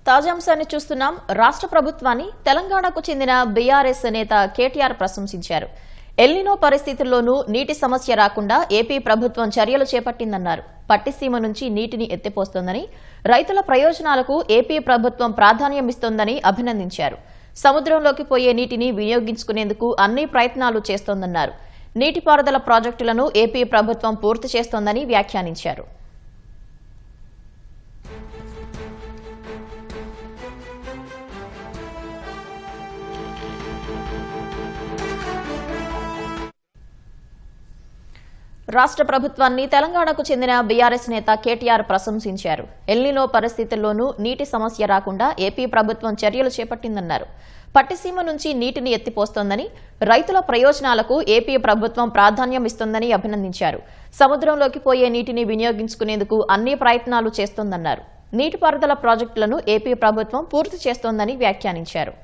తాజాంశాన్ని చూస్తున్నాం. రాష్ట్ర ప్రభుత్వాన్ని తెలంగాణకు చెందిన బీఆర్ఎస్ నేత కేటీఆర్ ప్రశంసించారు. ఎల్నినో పరిస్థితుల్లోనూ నీటి సమస్య రాకుండా ఏపీ ప్రభుత్వం చర్యలు చేపట్టిందన్నారు. పట్టిసీమ నుంచి నీటిని ఎత్తిపోస్తోందని, రైతుల ప్రయోజనాలకు ఏపీ ప్రభుత్వం ప్రాధాన్యమిస్తోందని అభినందించారు. సముద్రంలోకి పోయే నీటిని వినియోగించుకునేందుకు అన్ని ప్రయత్నాలు చేస్తోందన్నారు. నీటిపారుదల ప్రాజెక్టులను ఏపీ ప్రభుత్వం పూర్తి చేస్తోందని వ్యాఖ్యానించారు. రాష్ట్ర ప్రభుత్వాన్ని తెలంగాణకు చెందిన బీఆర్ఎస్ నేత కేటీఆర్ ప్రశంసించారు. ఎల్నినో పరిస్థితుల్లోనూ నీటి సమస్య రాకుండా ఏపీ ప్రభుత్వం చర్యలు చేపట్టిందన్నారు. పట్టిసీమ నుంచి నీటిని ఎత్తిపోస్తోందని, రైతుల ప్రయోజనాలకు ఏపీ ప్రభుత్వం ప్రాధాన్యం ఇస్తోందని అభినందించారు. సముద్రంలోకి పోయే నీటిని వినియోగించుకునేందుకు అన్ని ప్రయత్నాలు చేస్తోందన్నారు. నీటిపారుదల ప్రాజెక్టులను ఏపీ ప్రభుత్వం పూర్తి చేస్తోందని వ్యాఖ్యానించారు.